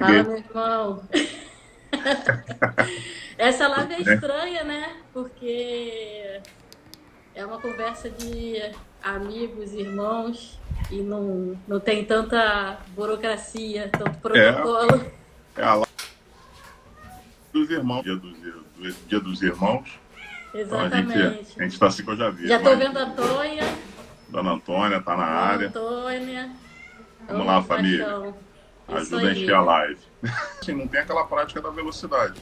Fala, Cheguei. meu irmão. Essa live é Né? estranha, né? Porque é uma conversa de amigos, irmãos, e não tem tanta burocracia, tanto É, protocolo. é a live dos irmãos, dia dos irmãos. Então a Exatamente. gente tá assim que eu já vi, Já tô mas vendo a Tonha, Dona Antônia tá na Dona área. Antônia. Vamos Amo lá, de família. paixão. Isso Ajuda a encher aí. a live. Assim, não tem aquela prática da velocidade.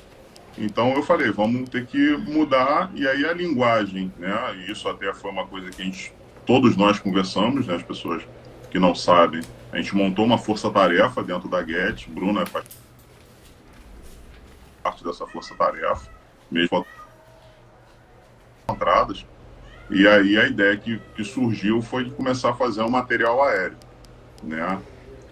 Então eu falei, vamos ter que mudar e aí a linguagem, né? E isso até foi uma coisa que todos nós conversamos, né? As pessoas que não sabem, a gente montou uma força-tarefa dentro da Get. Bruna faz parte dessa força-tarefa, mesmo encontradas. E aí a ideia que surgiu foi de começar a fazer um material aéreo, né?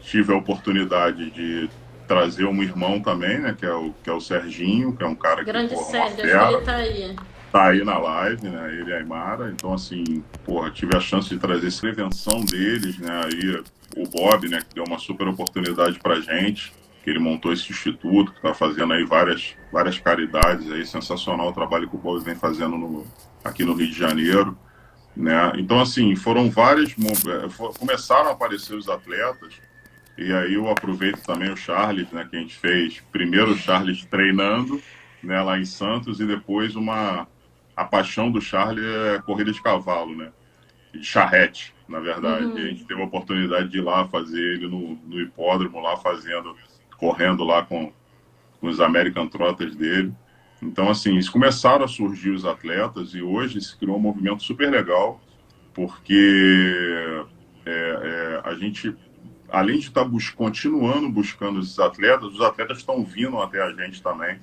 Tive a oportunidade de trazer um irmão também, né? Que é o Serginho, que é um cara que, Grande porra, uma Sérgio, acho que ele fera. tá aí. Tá aí na live, né? Ele e a Aymara. Então, assim, porra, tive a chance de trazer essa prevenção deles, né? Aí o Bob, né, que deu uma super oportunidade pra gente, que ele montou esse instituto, que tá fazendo aí várias caridades aí, sensacional o trabalho que o Bob vem fazendo aqui no Rio de Janeiro, né? Então, assim, começaram a aparecer os atletas, e aí eu aproveito também o Charles, né, que a gente fez, primeiro o Charles treinando, né, lá em Santos, e depois a paixão do Charles é corrida de cavalo, né, de charrete, na verdade. E a gente teve a oportunidade de ir lá fazer ele no hipódromo, lá correndo lá com os American Trotters dele. Então, assim, isso começaram a surgir os atletas e hoje se criou um movimento super legal, porque a gente além de estar continuando buscando esses atletas, os atletas estão vindo até a gente também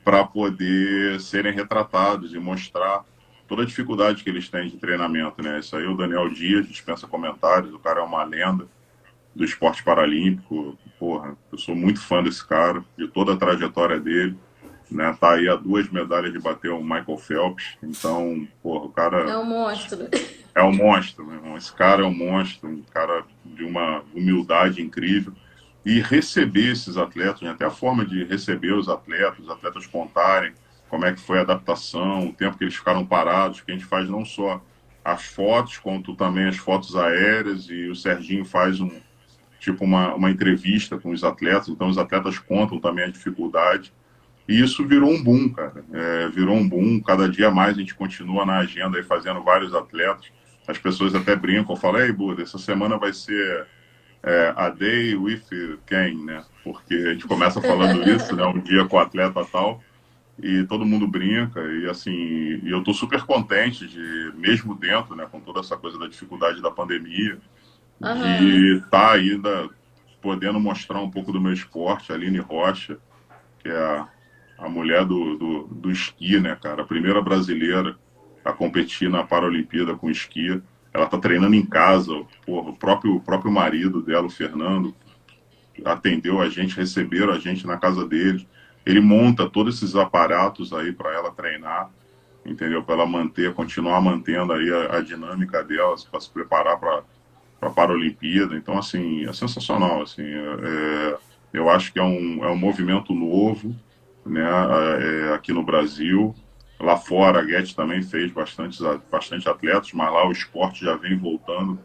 para poder serem retratados e mostrar toda a dificuldade que eles têm de treinamento, né? Isso aí, o Daniel Dias dispensa comentários, o cara é uma lenda do esporte paralímpico, porra, eu sou muito fã desse cara, de toda a trajetória dele, né? Tá aí a 2 medalhas de bater o Michael Phelps, então, porra, o É cara um monstro. é um monstro, meu irmão. Esse cara é um monstro, um cara de uma humildade incrível. E receber esses atletas, né, até a forma de receber os atletas contarem como é que foi a adaptação, o tempo que eles ficaram parados, que a gente faz não só as fotos, quanto também as fotos aéreas, e o Serginho faz uma entrevista com os atletas, então os atletas contam também a dificuldade. E isso virou um boom, cara. Virou um boom. Cada dia mais a gente continua na agenda aí fazendo vários atletas. As pessoas até brincam, falam, ei, Buda, essa semana vai ser a day with quem, né? Porque a gente começa falando isso, né? Um dia com o atleta tal, e todo mundo brinca, e assim, e eu tô super contente de, mesmo dentro, né, com toda essa coisa da dificuldade da pandemia, Aham. de estar ainda podendo mostrar um pouco do meu esporte, a Aline Rocha, que é a mulher do esqui, né, cara? A primeira brasileira a competir na Paralimpíada com esqui. Ela tá treinando em casa. Porra, o próprio marido dela, o Fernando, atendeu a gente, receberam a gente na casa dele. Ele monta todos esses aparatos aí para ela treinar, entendeu? Para ela continuar mantendo aí a dinâmica dela, para se preparar para a Paralimpíada. Então, assim, é sensacional. Assim, eu acho que é um movimento novo, né, aqui no Brasil. Lá fora, a Guedes também fez bastante atletas, mas lá o esporte já vem voltando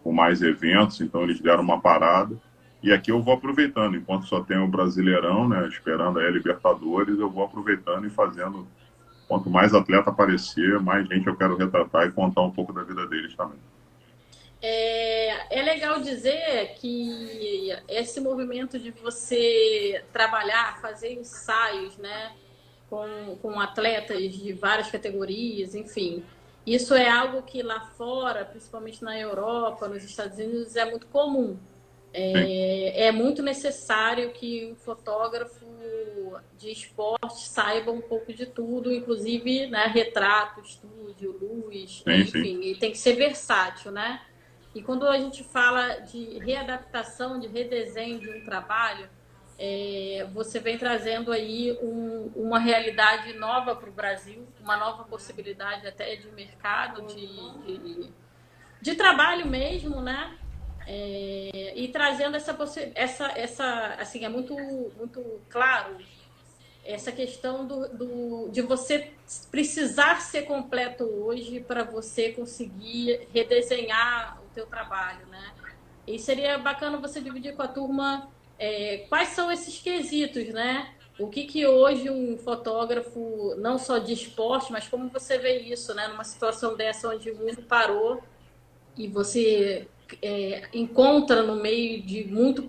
com mais eventos, então eles deram uma parada. E aqui eu vou aproveitando, enquanto só tem o Brasileirão, né, esperando aí a Libertadores, eu vou aproveitando e fazendo. Quanto mais atleta aparecer, mais gente eu quero retratar e contar um pouco da vida deles também. É legal dizer que esse movimento de você trabalhar, fazer ensaios, né, com atletas de várias categorias, enfim, isso é algo que lá fora, principalmente na Europa, nos Estados Unidos, é muito comum. Sim, É muito necessário que um fotógrafo de esporte saiba um pouco de tudo, inclusive, né, retrato, estúdio, luz, sim, sim. enfim, e tem que ser versátil, né? E quando a gente fala de readaptação, de redesenho de um trabalho, você vem trazendo aí uma realidade nova para o Brasil, uma nova possibilidade até de mercado, de trabalho mesmo, né? E trazendo assim, é muito claro essa questão de você precisar ser completo hoje para você conseguir redesenhar o teu trabalho, né? E seria bacana você dividir com a turma quais são esses quesitos, né? O que hoje um fotógrafo, não só de esporte, mas como você vê isso, né? Numa situação dessa onde o mundo parou e você encontra no meio de muito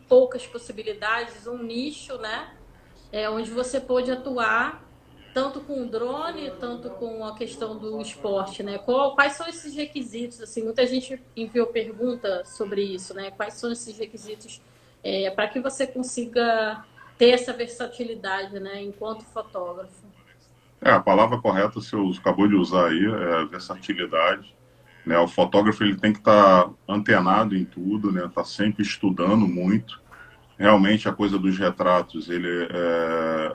poucas possibilidades um nicho, né? Onde você pode atuar tanto com o drone, tanto com a questão do esporte, né? Quais são esses requisitos? Assim, muita gente enviou pergunta sobre isso, né? Quais são esses requisitos para que você consiga ter essa versatilidade, né? Enquanto fotógrafo. A palavra correta você acabou de usar aí, é versatilidade. Né? O fotógrafo ele tem que estar antenado em tudo, né? Tá sempre estudando muito. Realmente a coisa dos retratos,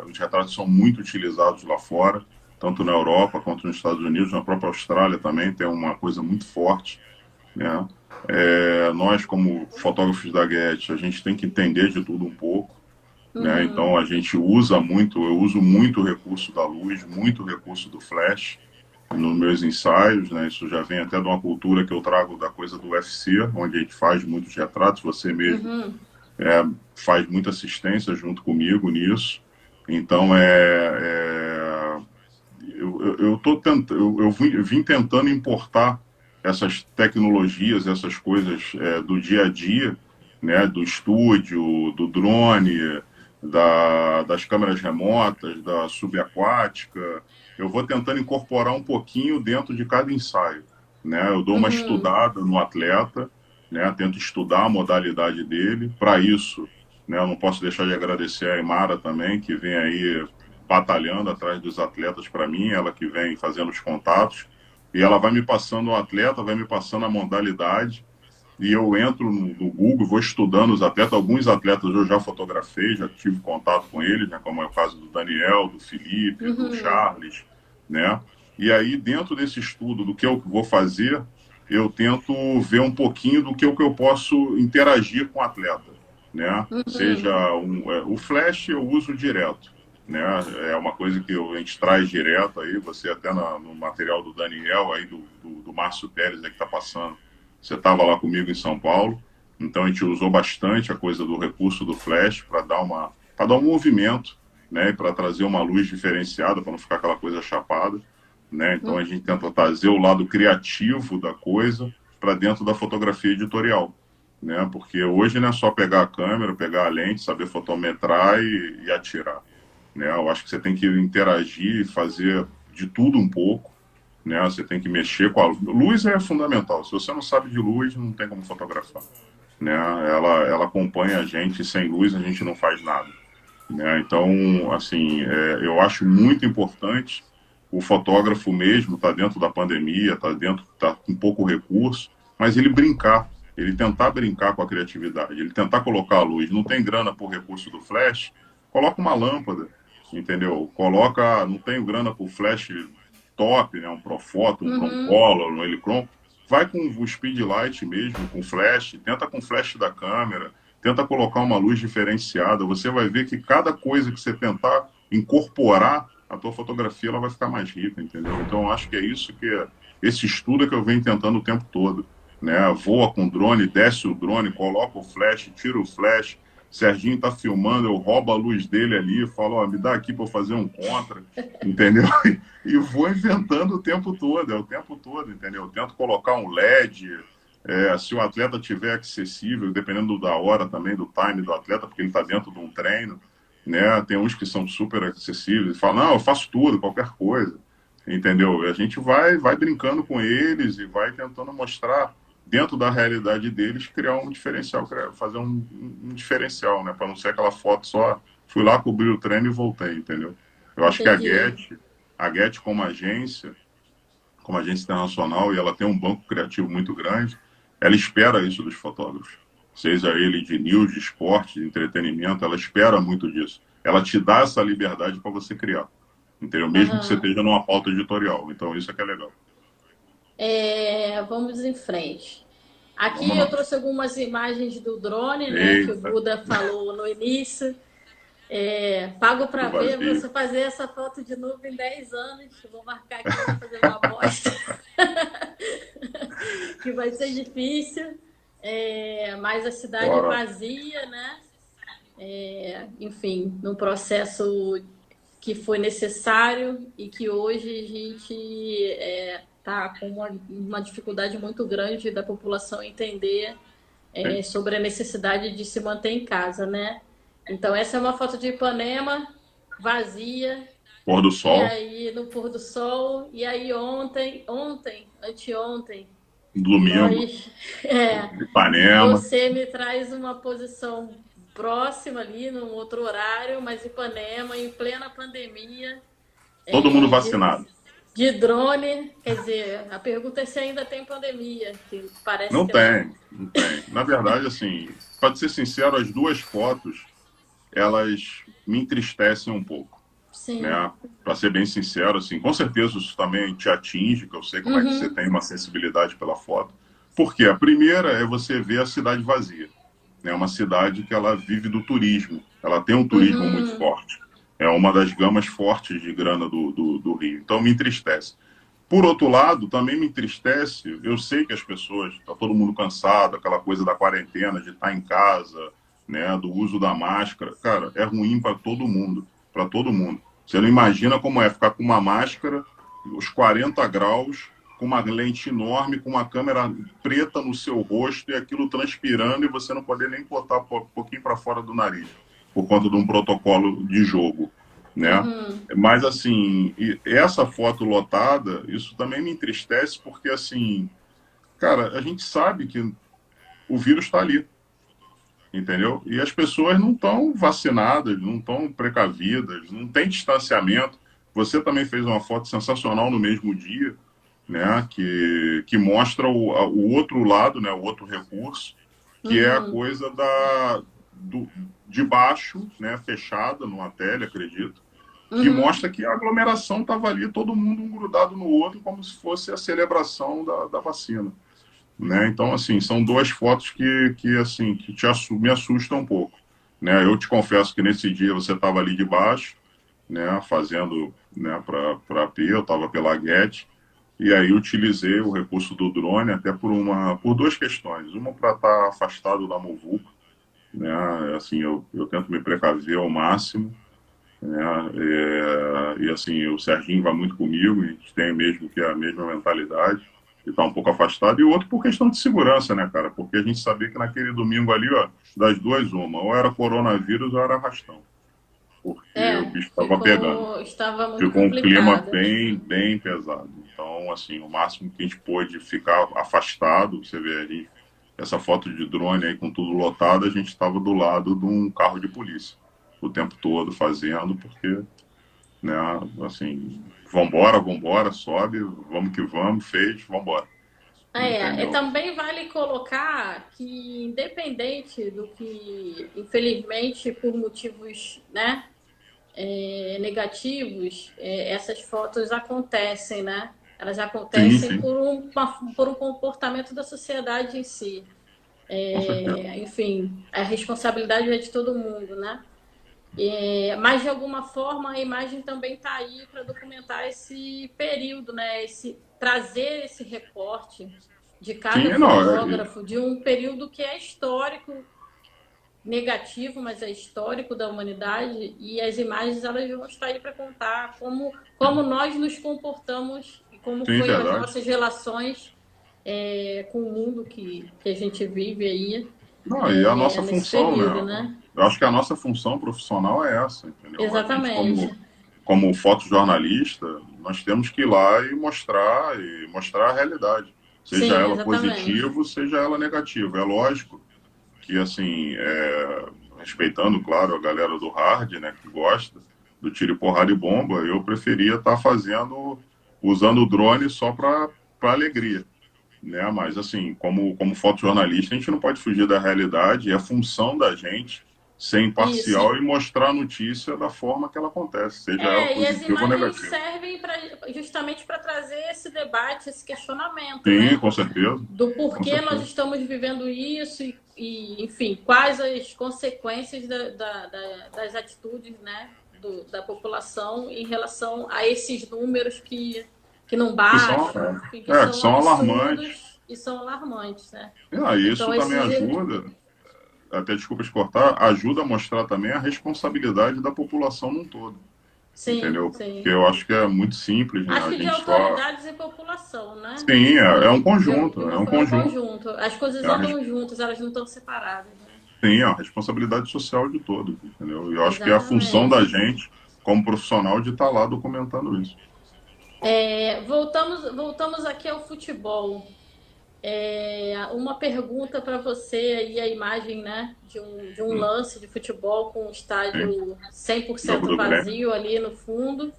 os retratos são muito utilizados lá fora, tanto na Europa quanto nos Estados Unidos, na própria Austrália também tem uma coisa muito forte, né? Nós como fotógrafos da Getty, a gente tem que entender de tudo um pouco, né? Uhum, Então a gente usa muito, eu uso muito o recurso da luz, muito o recurso do flash nos meus ensaios, né? Isso já vem até de uma cultura que eu trago da coisa do UFC, onde a gente faz muitos retratos, você mesmo uhum, faz muita assistência junto comigo nisso. Então eu tô tentando, vim tentando importar essas tecnologias, essas coisas do dia a dia, né, do estúdio, do drone, das câmeras remotas, da subaquática. Eu vou tentando incorporar um pouquinho dentro de cada ensaio, né? Eu dou uma uhum. estudada no atleta, né? Tento estudar a modalidade dele. Para isso, né, eu não posso deixar de agradecer a Imara também, que vem aí batalhando atrás dos atletas para mim, ela que vem fazendo os contatos, e ela vai me passando o atleta, vai me passando a modalidade, e eu entro no Google, vou estudando os atletas, alguns atletas eu já fotografei, já tive contato com eles, né, como é o caso do Daniel, do Felipe, do Uhum, Charles, né, e aí dentro desse estudo do que eu vou fazer, eu tento ver um pouquinho do que eu posso interagir com o atleta, né, seja uhum. o flash eu uso direto, né? É uma coisa que a gente traz direto aí, você até no material do Daniel aí, do Márcio Pérez aí que está passando, você estava lá comigo em São Paulo, então a gente usou bastante a coisa do recurso do flash para dar um movimento, né? Para trazer uma luz diferenciada, para não ficar aquela coisa chapada, né? Então a gente tenta trazer o lado criativo da coisa para dentro da fotografia editorial, né? Porque hoje não é só pegar a câmera, pegar a lente, saber fotometrar e atirar, né? Eu acho que você tem que interagir e fazer de tudo um pouco, né? Você tem que mexer com a luz, é fundamental. Se você não sabe de luz, não tem como fotografar, né? Ela acompanha a gente, sem luz a gente não faz nada, né? Então, assim, eu acho muito importante o fotógrafo mesmo tá dentro da pandemia, tá com pouco recurso, mas ele brincar, ele tentar brincar com a criatividade, ele tentar colocar a luz. Não tem grana por recurso do flash, coloca uma lâmpada, entendeu? Coloca, não tenho grana por flash top, né? Um Profoto, um Uhum. Broncolor, um Helicron, vai com o speedlight mesmo, com flash, tenta com flash da câmera, tenta colocar uma luz diferenciada, você vai ver que cada coisa que você tentar incorporar, a tua fotografia ela vai ficar mais rica, entendeu? Então eu acho que é isso esse estudo que eu venho tentando o tempo todo, né? Voa com drone, desce o drone, coloca o flash, tira o flash, Serginho tá filmando, eu roubo a luz dele ali, falo, ó, me dá aqui para eu fazer um contra, entendeu? E vou inventando o tempo todo, é o tempo todo, entendeu? Eu tento colocar um LED, se o atleta tiver acessível, dependendo da hora também, do time do atleta, porque ele está dentro de um treino, né? Tem uns que são super acessíveis, falam, não, eu faço tudo, qualquer coisa, entendeu? E a gente vai brincando com eles e vai tentando mostrar dentro da realidade deles, criar um diferencial, fazer um diferencial, né? Para não ser aquela foto só, fui lá, cobri o treino e voltei, entendeu? Eu acho que Entendi. a Getty como agência internacional, e ela tem um banco criativo muito grande, ela espera isso dos fotógrafos. Seja ele de news, de esporte, de entretenimento, ela espera muito disso. Ela te dá essa liberdade para você criar, entendeu? Mesmo que você Aham. esteja numa pauta editorial. Então, isso é que é legal. Vamos em frente. Aqui Vamos eu lá. trouxe algumas imagens do drone, né, que o Eita, Buda falou no início. Pago para do ver vazio. você fazer essa foto de novo em 10 anos. Eu vou marcar aqui, vou fazer uma aposta que vai ser difícil. Mas a cidade Bora. vazia, né? Enfim, num processo que foi necessário e que hoje a gente está com uma dificuldade muito grande da população entender sobre a necessidade de se manter em casa, né? Então, essa é uma foto de Ipanema, vazia, Pôr do e sol, aí no pôr do sol, e aí anteontem, domingo, nós, é, Ipanema, você me traz uma posição próxima ali, num outro horário, mas Ipanema, em plena pandemia, todo mundo é, de, vacinado. de drone, quer dizer, a pergunta é se ainda tem pandemia, que parece Não que não. tem, não tem. Na verdade, assim, para ser sincero, as duas fotos, elas me entristecem um pouco, Sim. né? Para ser bem sincero, assim, com certeza isso também te atinge, que eu sei como é que você Uhum. tem uma sensibilidade pela foto. Porque a primeira é você ver a cidade vazia. É uma cidade que ela vive do turismo, ela tem um turismo muito Uhum. forte. É uma das gamas fortes de grana do Rio. Então me entristece. Por outro lado, também me entristece, eu sei que as pessoas, está todo mundo cansado, aquela coisa da quarentena, de estar em casa, né, do uso da máscara. Cara, é ruim para todo mundo, para todo mundo. Você não imagina como é ficar com uma máscara, os 40 graus, com uma lente enorme, com uma câmera preta no seu rosto e aquilo transpirando e você não poder nem botar um pouquinho para fora do nariz, por conta de um protocolo de jogo, né? Uhum. Mas, assim, essa foto lotada, isso também me entristece, porque, assim, cara, a gente sabe que o vírus está ali, entendeu? E as pessoas não estão vacinadas, não estão precavidas, não tem distanciamento. Você também fez uma foto sensacional no mesmo dia, né, que mostra o outro lado, né, o outro recurso, que é a Uhum. coisa de baixo, né, fechada numa tela, acredito, que Uhum. mostra que a aglomeração estava ali, todo mundo um grudado no outro, como se fosse a celebração da vacina, né? Então, assim, são duas fotos que assim, que me assustam um pouco, né? Eu te confesso que nesse dia você estava ali de baixo, né, fazendo, né, para AP, eu estava pela Get, e aí utilizei o recurso do drone até por duas questões. Uma para estar afastado da muvuca, né? Assim, eu tento me precaver ao máximo, né? E assim, o Serginho vai muito comigo, a gente tem mesmo que a mesma mentalidade, e tá um pouco afastado, e o outro por questão de segurança, né, cara? Porque a gente sabia que naquele domingo ali, ó, das duas, uma, ou era coronavírus ou era arrastão, porque o bicho estava pegando. Estava muito Ficou um clima complicado. bem pesado. Então, assim, o máximo que a gente pôde ficar afastado, você vê ali, essa foto de drone aí com tudo lotado, a gente estava do lado de um carro de polícia o tempo todo fazendo, porque, né, assim, vambora, sobe, vamos que vamos, fez, vambora, entendeu? Também vale colocar que, independente do que, infelizmente, por motivos, né, negativos, essas fotos acontecem, né? Elas Sim, acontecem sim, por um comportamento da sociedade em si. com certeza. Enfim, a responsabilidade é de todo mundo, né? Mas, de alguma forma, a imagem também está aí para documentar esse período, né? Trazer esse recorte de cada Sim, não, fotógrafo de um período que é histórico, negativo, mas é histórico da humanidade, e as imagens elas vão estar aí para contar como nós nos comportamos e como sim, foi as verdade. nossas relações com o mundo que a gente vive aí Não, e a nossa nesse função, né? período, né? Eu acho que a nossa função profissional é essa, entendeu? A gente, Exatamente. como fotojornalista, nós temos que ir lá e mostrar a realidade, seja Sim, ela exatamente. positiva, seja ela negativa. É lógico que, assim, respeitando, claro, a galera do hard, né, que gosta do tiro e porrada e bomba, eu preferia estar usando o drone só para alegria, né? Mas assim, como fotojornalista, a gente não pode fugir da realidade, é função da gente ser Isso. imparcial e mostrar a notícia da forma que ela acontece, seja ela E as positiva ou imagens negativa. servem justamente para trazer esse debate, esse questionamento, Sim, né? com certeza. Do Com porquê nós certeza. estamos vivendo isso enfim, quais as consequências das atitudes, né, da população em relação a esses números que não Que são, baixam, enfim, que que são são alarmantes. absurdos e são alarmantes, né? E Então, isso também ajuda, até desculpa te cortar, ajuda a mostrar também a responsabilidade da população num todo, sim, entendeu? Porque sim. eu acho que é muito simples, né? Acho A que de gente só. autoridades e população, né? Sim, é um De conjunto, é uma um forma, é um conjunto. conjunto. As coisas É a, andam juntas, elas não estão separadas, né? sim, é a responsabilidade social de todos, entendeu? E eu acho que é a função da Exatamente. gente, como profissional, de estar lá documentando isso. Voltamos aqui ao futebol. Uma pergunta para você aí, a imagem, né, de um lance de futebol com o Sim. estádio Jogo 100% do Grêmio. vazio ali no fundo.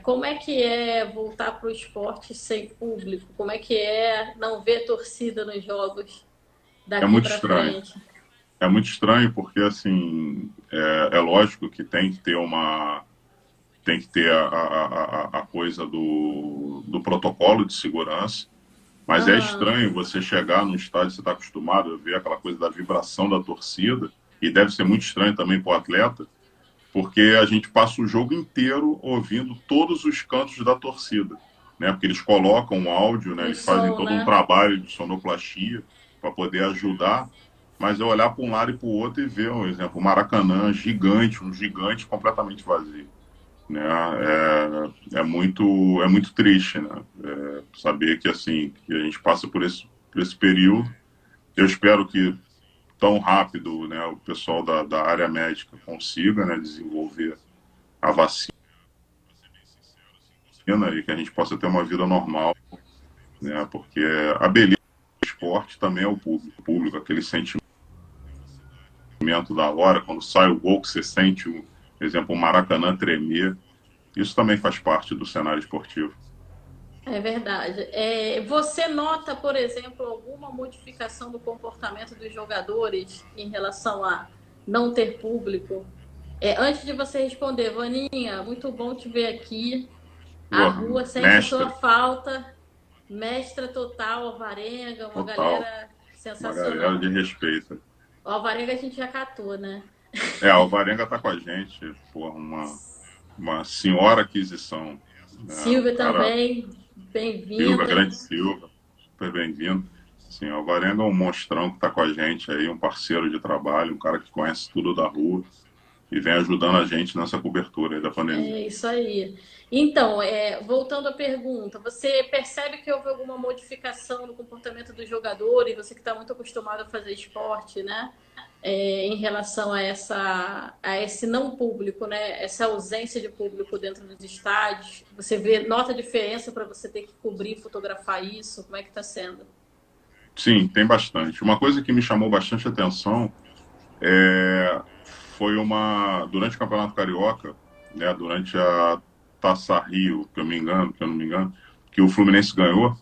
Como é que é voltar para o esporte sem público? Como é que é não ver torcida nos jogos É daqui muito para estranho. frente? É muito estranho porque, assim, é lógico que tem que ter tem que ter a coisa do protocolo de segurança, mas é Aham. estranho você chegar num estádio, você está acostumado a ver aquela coisa da vibração da torcida, e deve ser muito estranho também para o atleta, porque a gente passa o jogo inteiro ouvindo todos os cantos da torcida, né? Porque eles colocam um áudio, né? Um Eles fazem som, todo um né? trabalho de sonoplastia para poder ajudar, mas eu olhar para um lado e para o outro e ver, um exemplo, o Maracanã gigante, um gigante completamente vazio, né? É muito triste, né? Saber que assim que a gente passa por esse período. Eu espero que tão rápido, né, o pessoal da área médica consiga, né, desenvolver a vacina e que a gente possa ter uma vida normal, né, porque a beleza do esporte também é o público, aquele sentimento da hora, quando sai o gol que você sente, por exemplo, o Maracanã tremer, isso também faz parte do cenário esportivo. É verdade. Você nota, por exemplo, alguma modificação do comportamento dos jogadores em relação a não ter público? Antes de você responder, Vaninha, muito bom te ver aqui. A Porra, rua sente sua mestre, falta. Mestra total, Alvarenga, uma total, galera uma galera de sensacional. respeito. O Alvarenga a gente já catou, né? A Alvarenga tá com a gente, porra, uma senhora aquisição, né, o Silvia cara também, Silva, bem-vinda. grande Silva, super bem-vindo. Sim, o Alvarenga é um monstrão que está com a gente aí, um parceiro de trabalho, um cara que conhece tudo da rua e vem ajudando a gente nessa cobertura aí da pandemia. É isso aí. Então, voltando à pergunta, você percebe que houve alguma modificação no comportamento dos jogadores? Você que está muito acostumado a fazer esporte, né? Em relação a esse não público, né? Essa ausência de público dentro dos estádios. Você nota a diferença para você ter que cobrir, fotografar isso? Como é que está sendo? Sim, tem bastante. Uma coisa que me chamou bastante atenção foi durante o Campeonato Carioca, né, durante a Taça Rio, que eu não me engano, que o Fluminense ganhou,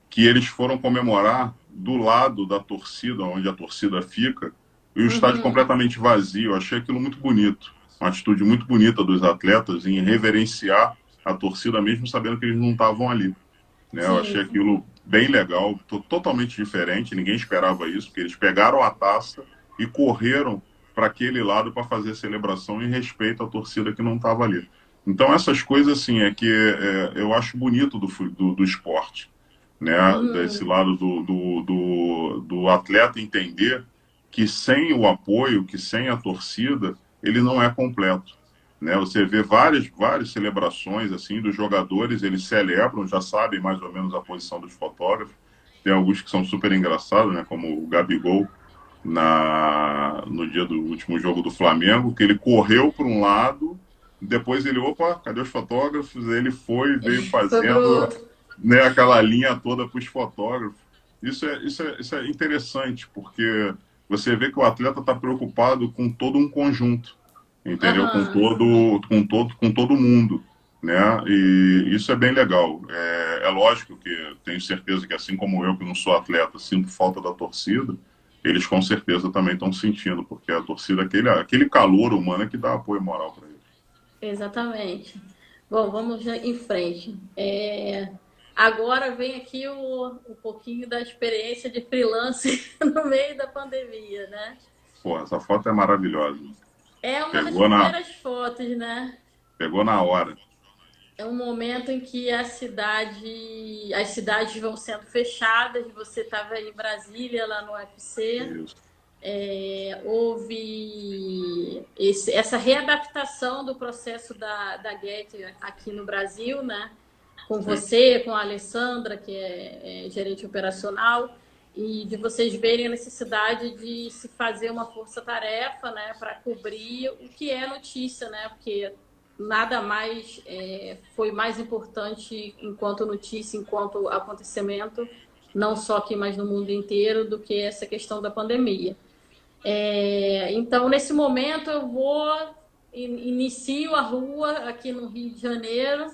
que eles foram comemorar do lado da torcida, onde a torcida fica, e o estádio Uhum. completamente vazio. Eu achei aquilo muito bonito. Uma atitude muito bonita dos atletas em reverenciar a torcida, mesmo sabendo que eles não estavam ali. Né? Eu achei Sim, aquilo bem legal, totalmente diferente, ninguém esperava isso, porque eles pegaram a taça e correram para aquele lado para fazer a celebração em respeito à torcida que não estava ali. Então, essas coisas, assim, eu acho bonito do esporte, né? Desse uhum. lado do atleta entender que sem o apoio, que sem a torcida, ele não é completo. Né? Você vê várias celebrações assim dos jogadores, eles celebram, já sabem mais ou menos a posição dos fotógrafos. Tem alguns que são super engraçados, né? Como o Gabigol no dia do último jogo do Flamengo, que ele correu para um lado, depois ele, opa, cadê os fotógrafos? Ele veio Foi pro fazendo, outro. né, aquela linha toda para os fotógrafos. Isso é interessante, porque você vê que o atleta está preocupado com todo um conjunto, entendeu? Aham. Com todo mundo, né? E isso é bem legal. É lógico que tenho certeza que assim como eu que não sou atleta sinto falta da torcida, eles com certeza também estão sentindo, porque a torcida, aquele calor humano é que dá apoio moral para eles. Exatamente. Bom, vamos em frente. Agora vem aqui um pouquinho da experiência de freelance no meio da pandemia, né? Pô, essa foto é maravilhosa. É uma das Pegou na, primeiras fotos, né? pegou na hora. É um momento em que as cidades vão sendo fechadas. Você estava em Brasília, lá no UFC. Isso. Houve essa readaptação do processo da GET aqui no Brasil, né? Com você, com a Alessandra, que é gerente operacional, e de vocês verem a necessidade de se fazer uma força-tarefa, né, para cobrir o que é notícia, né? Porque nada mais foi mais importante enquanto notícia, enquanto acontecimento, não só aqui, mas no mundo inteiro, do que essa questão da pandemia. Então, nesse momento, inicio a rua aqui no Rio de Janeiro,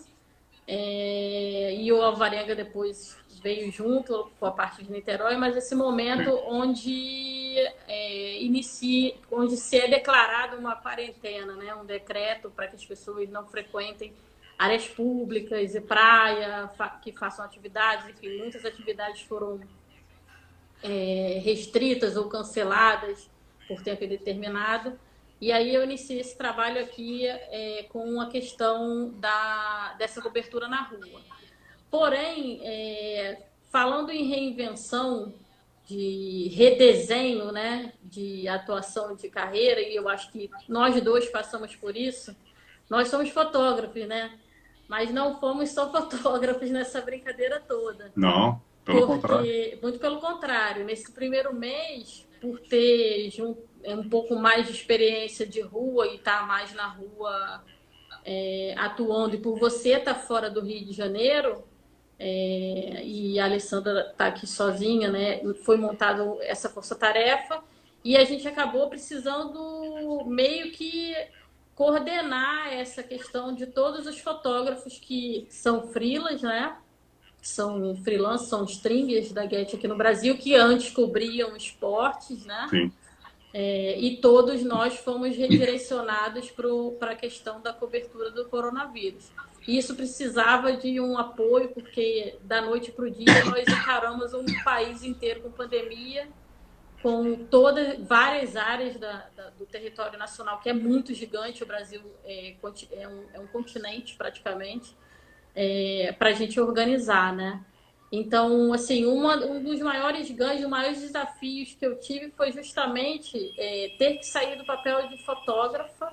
e o Alvarenga depois veio junto com a parte de Niterói, mas esse momento onde onde se é declarada uma quarentena, né? Um decreto para que as pessoas não frequentem áreas públicas e praia, que façam atividades, enfim, muitas atividades foram restritas ou canceladas por tempo indeterminado. E aí eu iniciei esse trabalho aqui com a questão dessa cobertura na rua. Porém, falando em reinvenção, de redesenho, né, de atuação de carreira, e eu acho que nós dois passamos por isso, nós somos fotógrafos, né? Mas não fomos só fotógrafos nessa brincadeira toda. Não, pelo contrário. Muito pelo contrário, nesse primeiro mês, por ter um pouco mais de experiência de rua e estar mais na rua atuando, e por você estar fora do Rio de Janeiro, e a Alessandra está aqui sozinha, né? Foi montada essa força-tarefa e a gente acabou precisando meio que coordenar essa questão de todos os fotógrafos que são freelas, né? São freelancers, são stringers da GET aqui no Brasil, que antes cobriam esportes, né? Sim. E todos nós fomos redirecionados para a questão da cobertura do coronavírus. Isso precisava de um apoio, porque da noite para o dia nós encaramos um país inteiro com pandemia, com várias áreas do território nacional, que é muito gigante. O Brasil é um continente praticamente, para a gente organizar, né? Então, assim, um dos maiores ganhos, os maiores desafios que eu tive foi justamente ter que sair do papel de fotógrafa,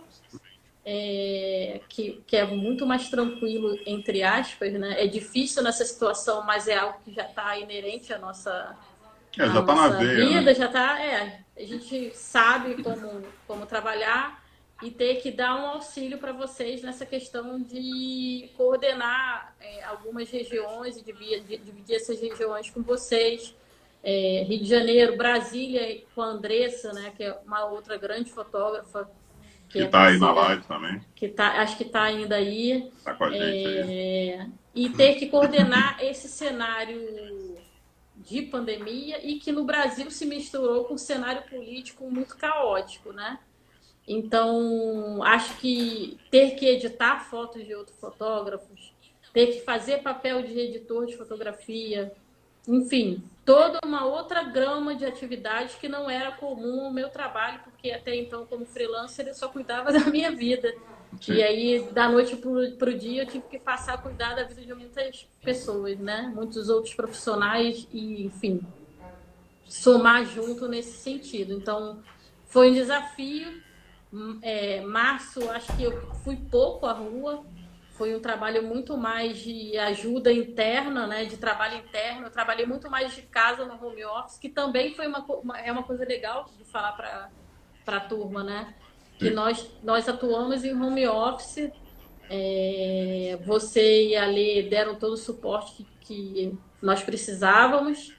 que é muito mais tranquilo, entre aspas, né? É difícil nessa situação, mas é algo que já está inerente à nossa, já está na veia, vida, né? já está. A gente sabe como trabalhar e ter que dar um auxílio para vocês nessa questão de coordenar algumas regiões e dividir essas regiões com vocês. Rio de Janeiro, Brasília, com a Andressa, né, que é uma outra grande fotógrafa. Que está aí na live também. Acho que está ainda aí. Está com a gente aí. E ter que coordenar esse cenário de pandemia e que no Brasil se misturou com um cenário político muito caótico, né? Então, acho que ter que editar fotos de outros fotógrafos, ter que fazer papel de editor de fotografia, enfim, toda uma outra grama de atividades que não era comum ao meu trabalho, porque até então, como freelancer, eu só cuidava da minha vida. Sim. E aí, da noite para o dia, eu tive que passar a cuidar da vida de muitas pessoas, né? Muitos outros profissionais e, enfim, somar junto nesse sentido. Então, foi um desafio. Março, acho que eu fui pouco à rua, foi um trabalho muito mais de ajuda interna, né, de trabalho interno. Eu trabalhei muito mais de casa no home office, que também foi uma coisa legal de falar para a turma, né? Que nós atuamos em home office. Você e a Lê deram todo o suporte que nós precisávamos.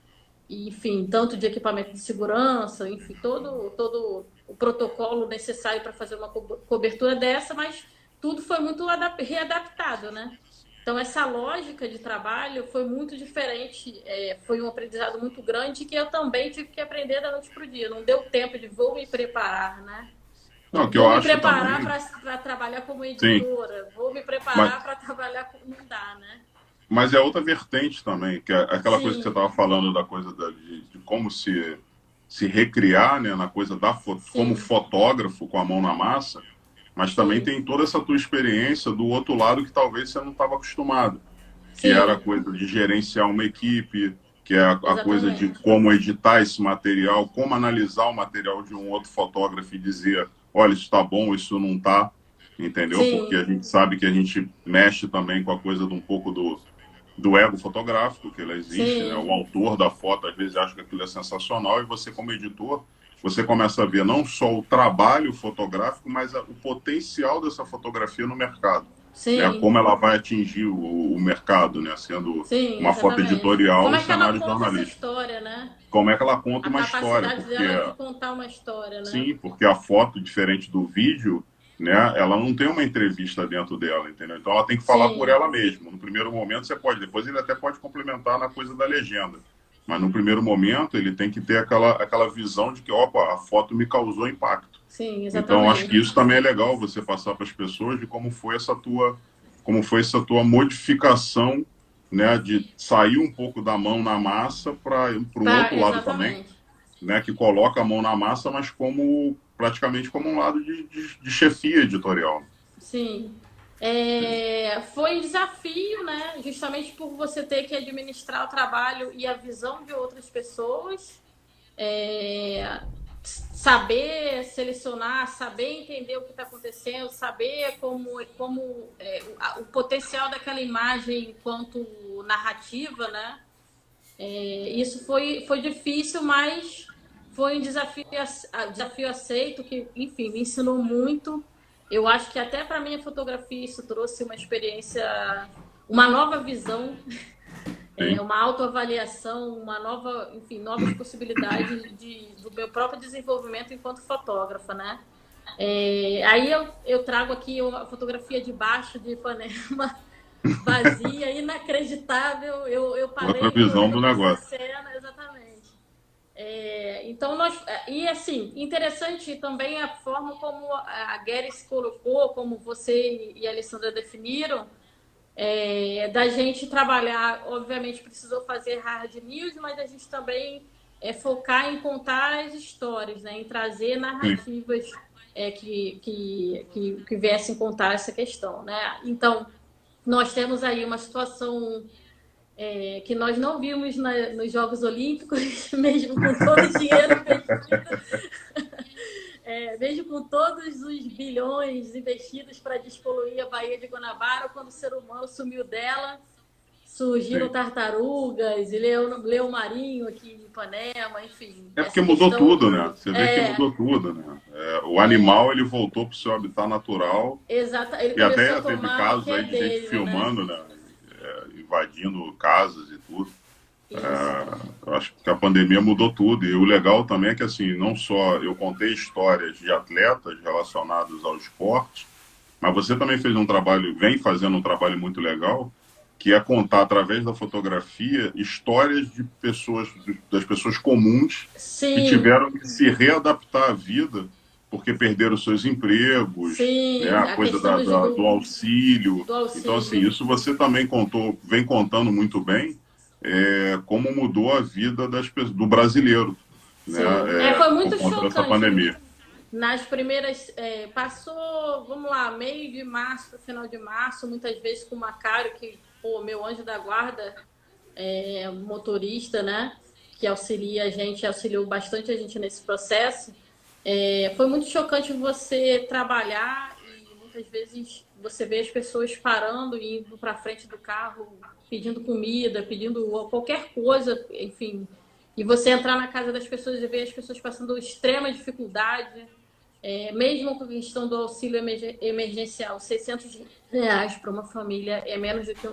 E, enfim, tanto de equipamento de segurança, enfim, todo o protocolo necessário para fazer uma cobertura dessa, mas tudo foi muito readaptado, né? Então, essa lógica de trabalho foi muito diferente, foi um aprendizado muito grande que eu também tive que aprender da noite para o dia. Não deu tempo de vou me preparar, né? Não, que eu Vou me acho preparar também, para trabalhar como sim, editora, vou me mas, preparar para trabalhar com... Não dá, né? mas é outra vertente também, que é aquela coisa que você Sim, estava falando da coisa de como se recriar, né, na coisa como sim, fotógrafo com a mão na massa, mas também sim, tem toda essa tua experiência do outro lado que talvez você não estava acostumado, que era a sim, coisa de gerenciar uma equipe, que é a coisa de exatamente. como editar esse material, como analisar o material de um outro fotógrafo e dizer, olha, isso está bom, isso não está, entendeu? Porque Sim, a gente sabe que a gente mexe também com a coisa de um pouco do ego fotográfico, que ele existe, né? O sim, autor da foto às vezes acha que aquilo é sensacional e você como editor, você começa a ver não só o trabalho fotográfico, mas o potencial dessa fotografia no mercado, né? sim, Como ela vai atingir o mercado, né? Sendo sim, uma foto exatamente. editorial Como e é que ela cenário conta essa jornalístico. história, né? Como é que ela conta A uma história? capacidade Porque dela de contar uma história, né? sim, porque a foto, diferente do vídeo, né, ela não tem uma entrevista dentro dela, entendeu? Então ela tem que falar por Sim, ela mesma. No primeiro momento você pode, depois ele até pode complementar na coisa da legenda. Mas no primeiro momento ele tem que ter aquela visão de que, opa, a foto me causou impacto. sim, Então acho que exatamente. isso também é legal você passar para as pessoas de como foi essa tua modificação, né, de sair um pouco da mão na massa para um Tá, outro lado também, exatamente. né, que coloca a mão na massa, mas como praticamente como um lado de chefia editorial. Sim. Foi um desafio, né? Justamente por você ter que administrar o trabalho e a visão de outras pessoas. É, saber selecionar, saber entender o que está acontecendo, saber o potencial daquela imagem enquanto narrativa, né? Isso foi difícil, mas foi um desafio aceito que, enfim, me ensinou muito. Eu acho que até para minha fotografia isso trouxe uma experiência, uma nova visão, Sim, uma autoavaliação, enfim, novas possibilidades do meu próprio desenvolvimento enquanto fotógrafa, né? Aí eu trago aqui a fotografia de baixo de Ipanema, vazia, inacreditável. Eu outra parei visão do nessa negócio. cena, exatamente. Então, e assim, interessante também a forma como a Gary se colocou, como você e a Alessandra definiram, da gente trabalhar, obviamente precisou fazer hard news, mas a gente também focar em contar as histórias, né? Em trazer Sim, narrativas que viessem contar essa questão, né? Então, nós temos aí uma situação que nós não vimos nos Jogos Olímpicos, mesmo com todo o dinheiro investido, mesmo com todos os bilhões investidos para despoluir a Baía de Guanabara, quando o ser humano sumiu dela, surgiram sim. tartarugas e leão marinho aqui em Ipanema, enfim, É porque essa mudou questão tudo, né? Você vê que é, mudou tudo, né? O animal ele voltou para o seu habitat natural exata. Ele e começou a até teve tomar o casos que é aí de gente dele, né? filmando, né? Invadindo casas e tudo. Isso. Eu acho que a pandemia mudou tudo. E o legal também é que, assim, não só eu contei histórias de atletas relacionados ao esporte, mas você também fez um trabalho, vem fazendo um trabalho muito legal, que é contar através da fotografia histórias de pessoas, das pessoas comuns que Sim, tiveram que se readaptar à vida porque perderam seus empregos, né, sim, a a coisa questão do auxílio. do Então, assim, auxílio. isso você também contou, vem contando muito bem, como mudou a vida do brasileiro, né, Sim, foi por muito conta dessa chocante. pandemia. Nas primeiras, passou, vamos lá, meio de março, final de março, muitas vezes com o Macário, que, pô, meu anjo da guarda, motorista, né, que auxilia a gente, auxiliou bastante a gente nesse processo. Foi muito chocante você trabalhar e muitas vezes você vê as pessoas parando e indo para frente do carro, pedindo comida, pedindo qualquer coisa, enfim. E você entrar na casa das pessoas e ver as pessoas passando extrema dificuldade, mesmo com a questão do auxílio emergencial, R$ 600 para uma família é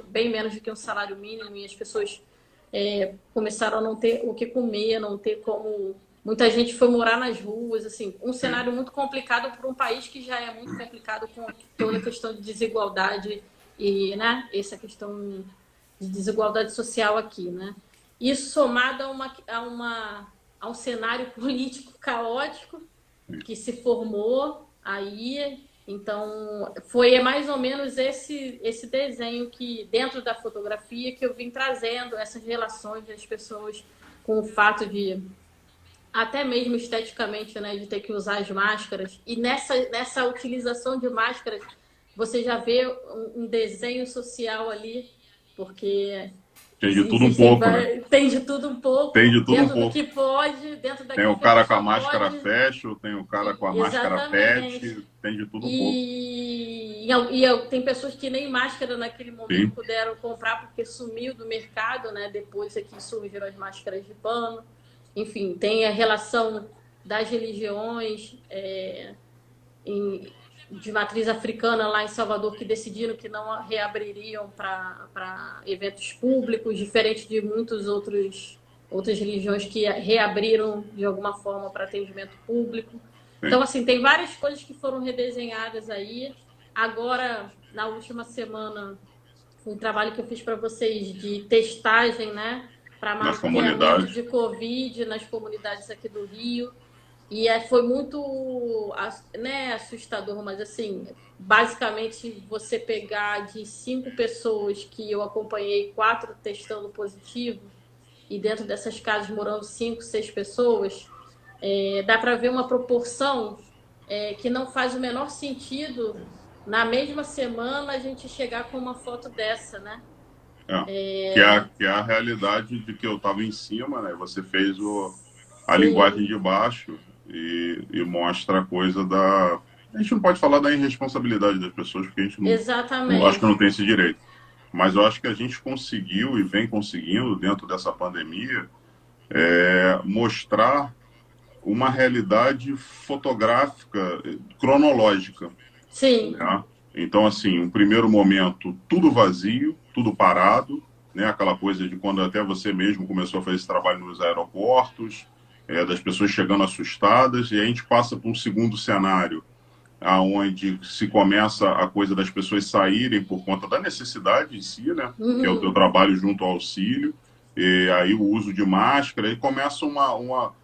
bem menos do que um salário mínimo e as pessoas começaram a não ter o que comer, não ter como. Muita gente foi morar nas ruas, assim, um cenário muito complicado para um país que já é muito complicado com toda a questão de desigualdade e, né, essa questão de desigualdade social aqui, né? Isso somado a um cenário político caótico que se formou aí. Então, foi mais ou menos esse desenho que, dentro da fotografia, que eu vim trazendo essas relações das pessoas com o fato de, até mesmo esteticamente, né, de ter que usar as máscaras. E nessa utilização de máscaras, você já vê um desenho social ali, porque Tem de tudo um existem, pouco, né? tem de tudo um Tem pouco, de tudo um dentro do pouco. que pode, dentro Tem daquilo o que a cara com a pessoa máscara pode. fashion, tem o cara com a máscara Exatamente. pet, tem de tudo um pouco. Tem pessoas que nem máscara naquele momento Sim, puderam comprar porque sumiu do mercado, né? Depois é que surgiram as máscaras de pano. Enfim, tem a relação das religiões em- de matriz africana lá em Salvador que decidiram que não reabririam para eventos públicos, diferente de outras religiões que reabriram de alguma forma para atendimento público. sim. Então, assim, tem várias coisas que foram redesenhadas aí. Agora, na última semana, um trabalho que eu fiz para vocês de testagem, né, para Nas mapeamento comunidades. de Covid nas comunidades aqui do Rio. E foi muito, né, assustador, mas assim, basicamente você pegar de 5 pessoas que eu acompanhei, 4 testando positivo, e dentro dessas casas morando 5, 6 pessoas, dá para ver uma proporção que não faz o menor sentido na mesma semana a gente chegar com uma foto dessa, né? É. Que é a realidade de que eu estava em cima, né? Você fez a linguagem Sim, de baixo e mostra a coisa da. A gente não pode falar da irresponsabilidade das pessoas, porque a gente acho que não exatamente. tem esse direito. Mas eu acho que a gente conseguiu e vem conseguindo, dentro dessa pandemia, mostrar uma realidade fotográfica cronológica, Sim. né? Então, assim, um primeiro momento, tudo vazio, tudo parado, né? Aquela coisa de quando até você mesmo começou a fazer esse trabalho nos aeroportos, das pessoas chegando assustadas, e a gente passa para um segundo cenário, aonde se começa a coisa das pessoas saírem por conta da necessidade em si, né? Que é o teu Uhum. trabalho junto ao auxílio, e aí o uso de máscara, e começa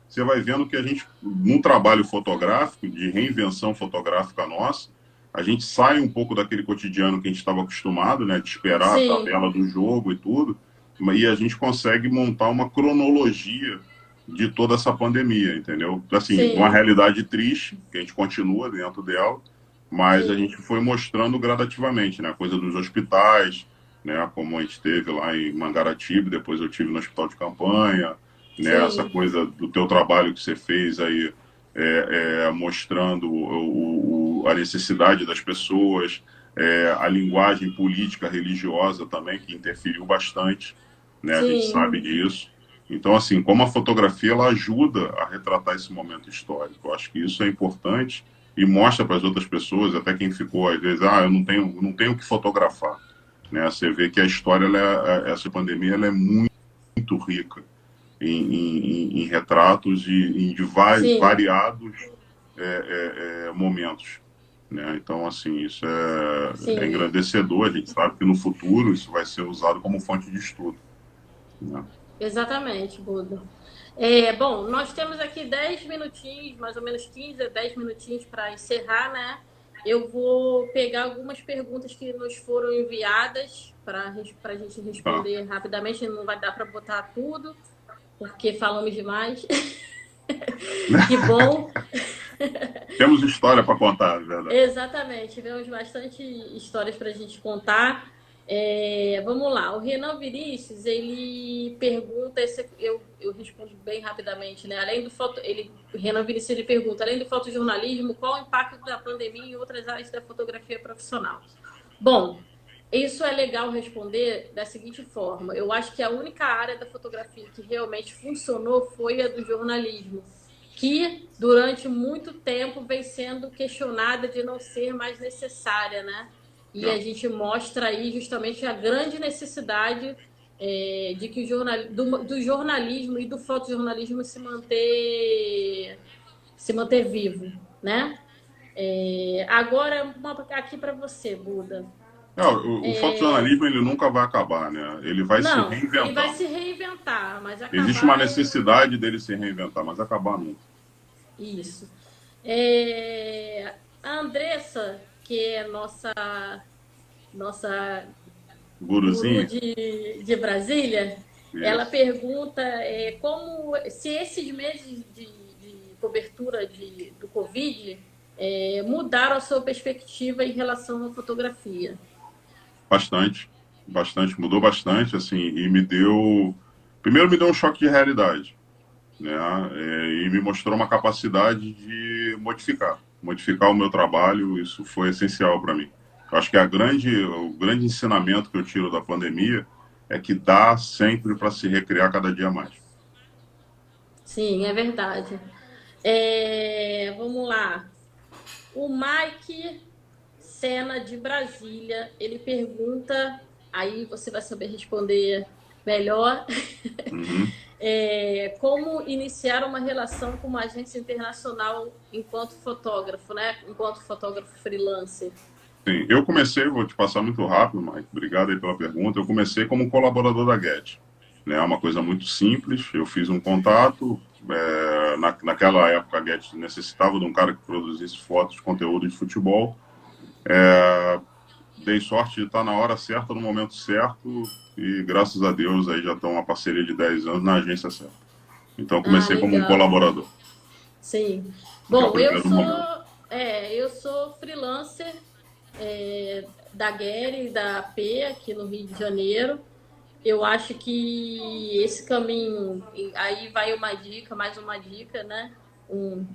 você vai vendo que a gente, num trabalho fotográfico, de reinvenção fotográfica nossa, a gente sai um pouco daquele cotidiano que a gente estava acostumado, né? De esperar a Sim, tabela do jogo e tudo, e a gente consegue montar uma cronologia de toda essa pandemia, entendeu? Assim, uma sim, realidade triste, que a gente continua dentro dela, mas a gente sim, foi mostrando gradativamente, né? A coisa dos hospitais, né? Como a gente teve lá em Mangaratiba, depois eu tive no hospital de campanha, né? Essa sim, coisa do teu trabalho que você fez aí, mostrando a necessidade das pessoas, a linguagem política religiosa também, que interferiu bastante, né? A gente sim, sabe disso. Então, assim, como a fotografia ela ajuda a retratar esse momento histórico, eu acho que isso é importante e mostra para as outras pessoas, até quem ficou às vezes, eu não tenho o que fotografar, né? Você vê que a história, essa pandemia, ela é muito rica em retratos e de sim, variados momentos, né? Então, assim, isso é sim, engrandecedor. A gente sabe que no futuro isso vai ser usado como fonte de estudo, né? exatamente, Buda. Bom, nós temos aqui 10 minutinhos, mais ou menos 15 a 10 minutinhos para encerrar, né? Eu vou pegar algumas perguntas que nos foram enviadas para a gente Tá. responder rapidamente. Não vai dar para botar tudo, porque falamos demais. Que bom. Temos história para contar, é verdade. Exatamente, tivemos bastante histórias para a gente contar. Vamos lá, o Renan Vinícius, ele pergunta, eu respondo bem rapidamente, né? O Renan Vinícius ele pergunta, além do fotojornalismo, qual o impacto da pandemia em outras áreas da fotografia profissional? Bom, isso é legal responder da seguinte forma: eu acho que a única área da fotografia que realmente funcionou foi a do jornalismo, que durante muito tempo vem sendo questionada de não ser mais necessária, né? E a Não. gente mostra aí justamente a grande necessidade de que do jornalismo e do fotojornalismo se manter vivo, né? Agora, aqui para você, Buda. O fotojornalismo ele nunca vai acabar, né? Ele vai se Não, ele vai reinventar. se reinventar, mas Existe uma acabar necessidade dele se reinventar, mas acabar nunca. isso. A Andressa, que é nossa guru Guruzinho, de Brasília, ela isso. pergunta como se esses meses de cobertura do Covid mudaram a sua perspectiva em relação à fotografia. Bastante, bastante, mudou bastante, assim, e me deu. Primeiro me deu um choque de realidade, né? E me mostrou uma capacidade de modificar o meu trabalho, isso foi essencial para mim. Eu acho que o grande ensinamento que eu tiro da pandemia é que dá sempre para se recriar cada dia mais. Sim, é verdade. Vamos lá. O Mike Sena de Brasília, ele pergunta, aí você vai saber responder melhor, Uhum. como iniciar uma relação com uma agência internacional enquanto fotógrafo, né? Enquanto fotógrafo freelancer. Sim, eu comecei, vou te passar muito rápido, Mike, obrigado aí pela pergunta. Eu comecei como colaborador da Get, né? Uma coisa muito simples. Eu fiz um contato. Naquela época, a Get necessitava de um cara que produzisse fotos, conteúdo de futebol. Dei sorte de estar na hora certa, no momento certo, e graças a Deus aí já estão uma parceria de 10 anos na agência certa. Então Ah, comecei como um legal. colaborador, Sim. que é o Bom, primeiro momento. eu sou freelancer da Guerre e da AP aqui no Rio de Janeiro. Eu acho que esse caminho, aí vai uma dica, mais uma dica, né?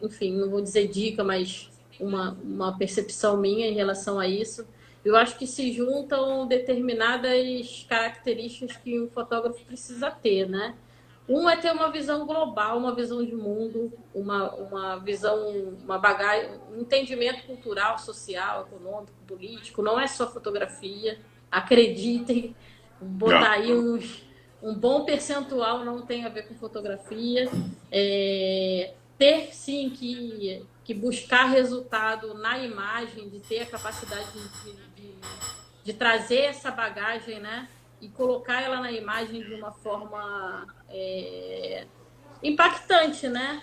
Enfim, não vou dizer dica, mas uma percepção minha em relação a isso. Eu acho que se juntam determinadas características que um fotógrafo precisa ter, né? Um é ter uma visão global, uma visão de mundo, uma visão, uma bagagem, um entendimento cultural, social, econômico, político. Não é só fotografia. Acreditem, botar Yeah. aí um bom percentual não tem a ver com fotografia. Ter sim que buscar resultado na imagem, de ter a capacidade de trazer essa bagagem, né? E colocar ela na imagem de uma forma impactante, né?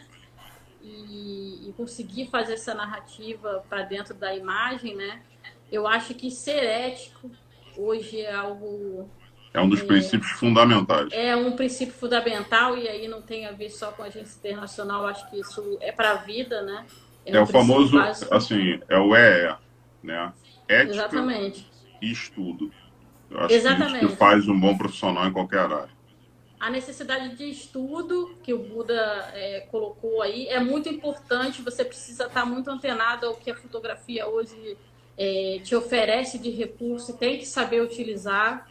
E conseguir fazer essa narrativa para dentro da imagem, né? Eu acho que ser ético hoje é algo É um dos princípios fundamentais. é um princípio fundamental e aí não tem a ver só com a agência internacional. Acho que isso é para a vida, né? É É um o princípio famoso, básico. assim, é o EE, né? Ética Exatamente. e estudo. Eu acho que isso que Exatamente. faz um bom profissional em qualquer área. A necessidade de estudo que o Buda colocou aí é muito importante. Você precisa estar muito antenado ao que a fotografia hoje te oferece de recurso e tem que saber utilizar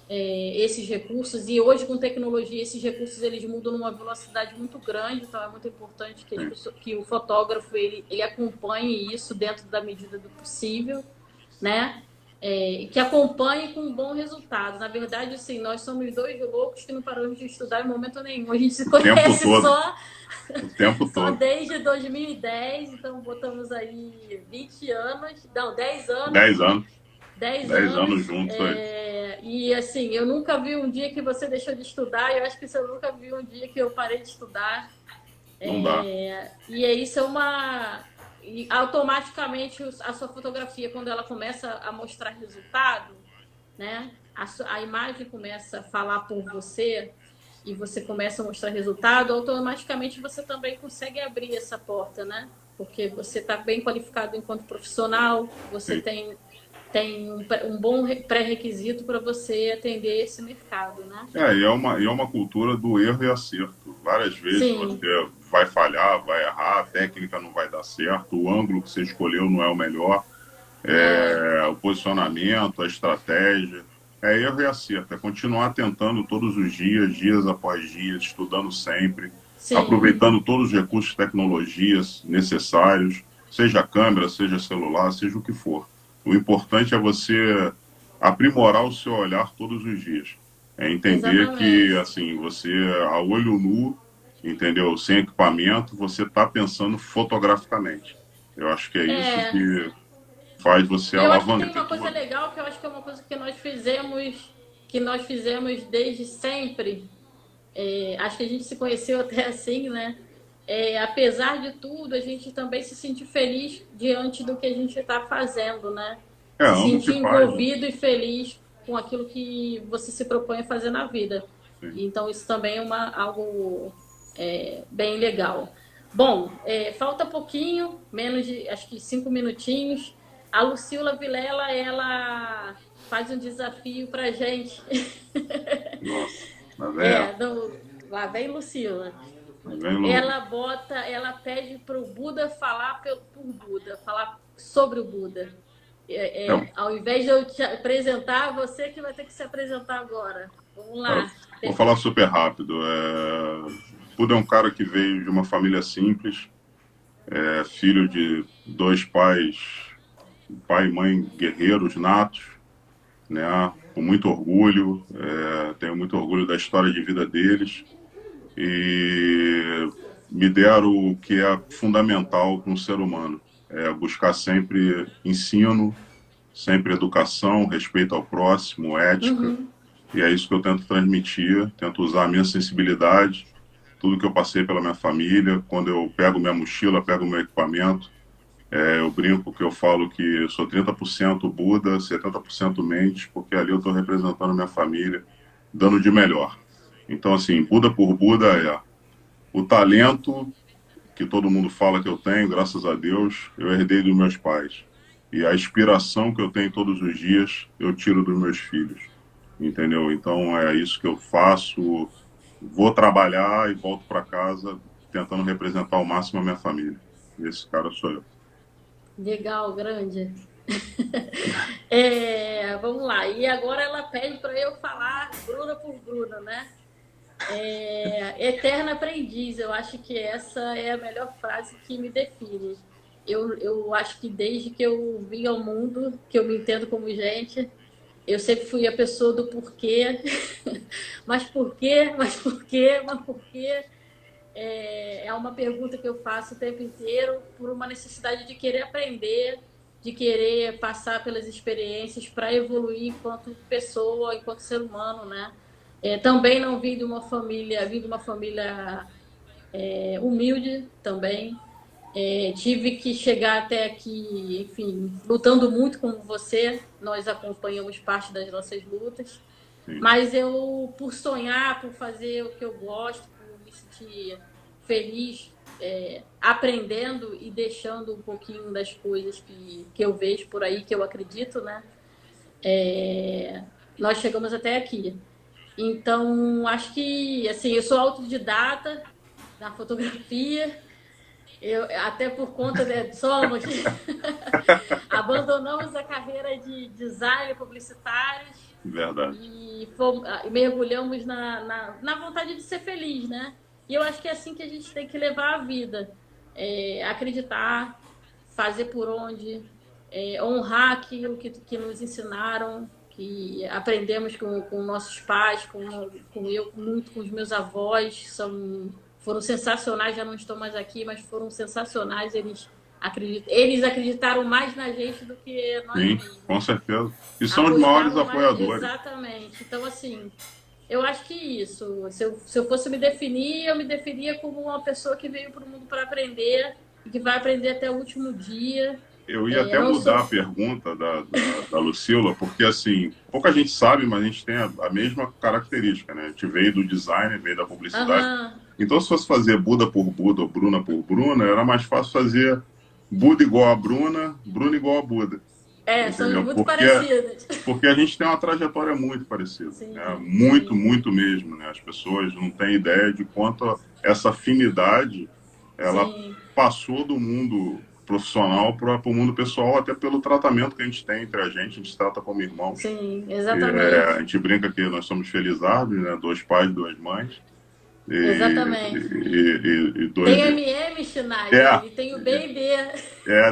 esses recursos. E hoje, com tecnologia, esses recursos eles mudam numa velocidade muito grande. Então, é muito importante que, Sim. que o fotógrafo ele acompanhe isso dentro da medida do possível, né? Que acompanhe com um bom resultado. Na verdade, assim, nós somos dois loucos que não paramos de estudar em momento nenhum. A gente se O tempo conhece todo. só, O tempo só todo. desde 2010, então botamos aí 20 anos, não, 10 anos, 10 anos. 10 10 anos anos. juntos aí. E assim, eu nunca vi um dia que você deixou de estudar, e eu acho que você nunca viu um dia que eu parei de estudar. Não dá. E isso é uma. E automaticamente a sua fotografia, quando ela começa a mostrar resultado, né? A imagem começa a falar por você e você começa a mostrar resultado, automaticamente você também consegue abrir essa porta, né? Porque você está bem qualificado enquanto profissional, você Sim. tem um bom pré-requisito para você atender esse mercado, né? E é uma cultura do erro e acerto. Várias vezes Sim, você vai falhar, vai errar, a técnica não vai dar certo, o ângulo que você escolheu não é o melhor, o posicionamento, a estratégia. É erro e acerto, é continuar tentando todos os dias, dias após dias, estudando sempre, sim, aproveitando todos os recursos, tecnologias necessários, seja câmera, seja celular, seja o que for. O importante é você aprimorar o seu olhar todos os dias. É entender que, exatamente. assim, você, a olho nu, entendeu? Sem equipamento, você está pensando fotograficamente. Eu acho que é isso É, faz você E eu acho que tem alavancar uma coisa tudo. legal, que eu acho que é uma coisa que nós fizemos desde sempre. Acho que a gente se conheceu até assim, né? Apesar de tudo, a gente também se sentir feliz diante do que a gente está fazendo, né? Se Amo o que sentir faz, né? envolvido e feliz com aquilo que você se propõe a fazer na vida. Sim. Então, isso também é algo bem legal. Bom, falta pouquinho, menos de, acho que 5 minutinhos. A Lucila Vilela, ela faz um desafio pra gente. Nossa, tá vendo? Lá vem Lucila. Tá vendo? Ela pede para o Buda falar por Buda, falar sobre o Buda. É, Ao invés de eu te apresentar, você que vai ter que se apresentar agora. Vamos cara, lá. vou falar super rápido. Buda é um cara que veio de uma família simples, filho de dois pais, pai e mãe guerreiros natos, né? Com muito orgulho, tenho muito orgulho da história de vida deles e me deram o que é fundamental para um ser humano, buscar sempre ensino, sempre educação, respeito ao próximo, ética, Uhum. e é isso que eu tento transmitir, tento usar a minha sensibilidade, tudo que eu passei pela minha família, quando eu pego minha mochila, pego meu equipamento, eu brinco que eu falo que eu sou 30% Buda, 70% mente, porque ali eu estou representando minha família, dando de melhor. Então, assim, Buda por Buda é o talento que todo mundo fala que eu tenho, graças a Deus, eu herdei dos meus pais. E a inspiração que eu tenho todos os dias, eu tiro dos meus filhos. Entendeu? Então é isso que eu faço. Vou trabalhar e volto para casa tentando representar ao máximo a minha família. Esse cara sou eu. Legal, grande. Vamos lá. E agora ela pede para eu falar Bruna por Bruna, né? Eterna aprendiz, eu acho que essa é a melhor frase que me define. Eu acho que desde que eu vim ao mundo, que eu me entendo como gente, eu sempre fui a pessoa do porquê. Mas por quê? Mas por quê? Mas por quê? É uma pergunta que eu faço o tempo inteiro por uma necessidade de querer aprender, de querer passar pelas experiências para evoluir enquanto pessoa, enquanto ser humano, né? Também não vim de uma família humilde também. Tive que chegar até aqui, enfim, lutando muito como você. Nós acompanhamos parte das nossas lutas. Sim. Mas eu, por sonhar, por fazer o que eu gosto, por me sentir feliz, aprendendo e deixando um pouquinho das coisas que eu vejo por aí, que eu acredito, né? Nós chegamos até aqui. Então, acho que, assim, eu sou autodidata na fotografia, até por conta de somos, abandonamos a carreira de design publicitários Verdade. e mergulhamos na vontade de ser feliz, né? E eu acho que é assim que a gente tem que levar a vida. Acreditar, fazer por onde, honrar aquilo que nos ensinaram, que aprendemos com nossos pais, muito com os meus avós, foram sensacionais, já não estão mais aqui, mas foram sensacionais, eles acreditaram mais na gente do que nós Sim, mesmos. com certeza. E são os maiores Apostavam mais. apoiadores. Exatamente. Então, assim, eu acho que isso. Se eu fosse me definir, eu me definia como uma pessoa que veio para o mundo para aprender e que vai aprender até o último dia. Eu ia até Não mudar sou. a pergunta da Lucila, porque assim, pouca gente sabe, mas a gente tem a mesma característica, né? A gente veio do design, veio da publicidade. Aham. Então, se fosse fazer Buda por Buda ou Bruna por Bruna, era mais fácil fazer Buda igual a Bruna, Bruna igual a Buda. São Entendeu? muito parecidas. Porque a gente tem uma trajetória muito parecida, né? Sim, Muito, sim, muito mesmo, né? As pessoas não têm ideia de quanto essa afinidade ela sim, passou do mundo profissional para o mundo pessoal, até pelo tratamento que a gente tem entre a gente se trata como irmãos. sim, A exatamente. gente brinca que nós somos felizardos, né? Dois pais, duas mães, Exatamente. e Tem dois. MM, É, Schneider, e tem o baby.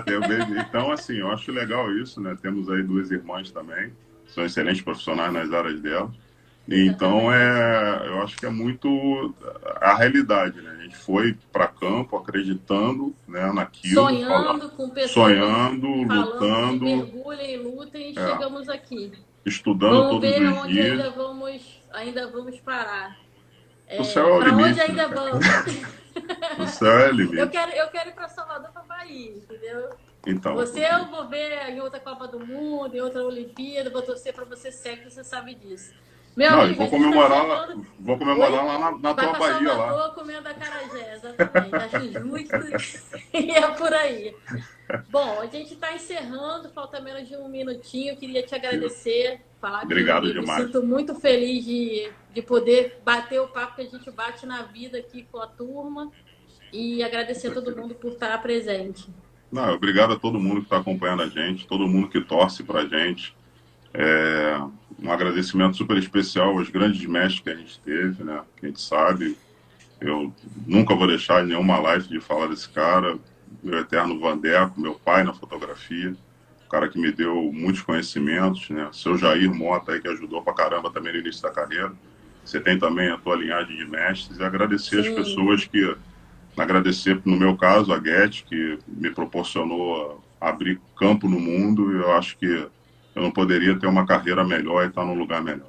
tem o bebê. Então, assim, eu acho legal isso, né? Temos aí duas irmãs também, são excelentes profissionais nas áreas delas. Então, Exatamente. eu acho que é muito a realidade, né? A gente foi para campo acreditando, né, naquilo, Sonhando com pessoas sonhando, falando de lutando, mergulhem, lutem, e é, chegamos aqui. estudando Vamos todos ver os aonde dias. ainda vamos parar. O céu é o Para onde limite, né, ainda cara? vamos? O céu é o limite. Eu quero ir para Salvador, para Bahia, entendeu? Então, Você eu vou ver em outra Copa do Mundo, em outra Olimpíada, vou torcer para você sempre, você sabe disso. Meu não, e amigo, a gente está encerrando. vou comemorar Oi? lá na Vai tua para Bahia lá. Salvador comendo acarajé, exatamente. Acho justo e é por aí. Bom, a gente está encerrando, falta menos de um minutinho. Eu queria te agradecer, falar Obrigado que me demais. sinto muito feliz de poder bater o papo que a gente bate na vida aqui com a turma e agradecer a todo mundo por estar presente. Não, obrigado a todo mundo que está acompanhando a gente, todo mundo que torce para a gente. Um agradecimento super especial aos grandes mestres que a gente teve, né? Que a gente sabe. Eu nunca vou deixar nenhuma live de falar desse cara, meu eterno Vandeco, meu pai na fotografia, o cara que me deu muitos conhecimentos, né? Seu Jair Mota aí que ajudou pra caramba também no início da carreira. Você tem também a tua linhagem de mestres e agradecer as Sim, pessoas que agradecer no meu caso a Get que me proporcionou abrir campo no mundo. E eu acho que eu não poderia ter uma carreira melhor e estar num lugar melhor.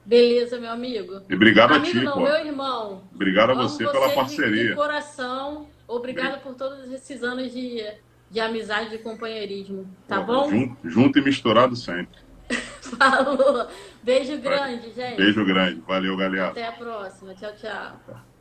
beleza, meu amigo. E obrigado a Amigo ti, não, pô. meu irmão. Obrigado a Amo você pela você de parceria. coração. Obrigado por todos esses anos de amizade e companheirismo. Tá Porra, bom? junto e misturado sempre. Falou. Beijo Vai. grande, gente. Beijo grande. Valeu, galera. Até a próxima. Tchau, tchau.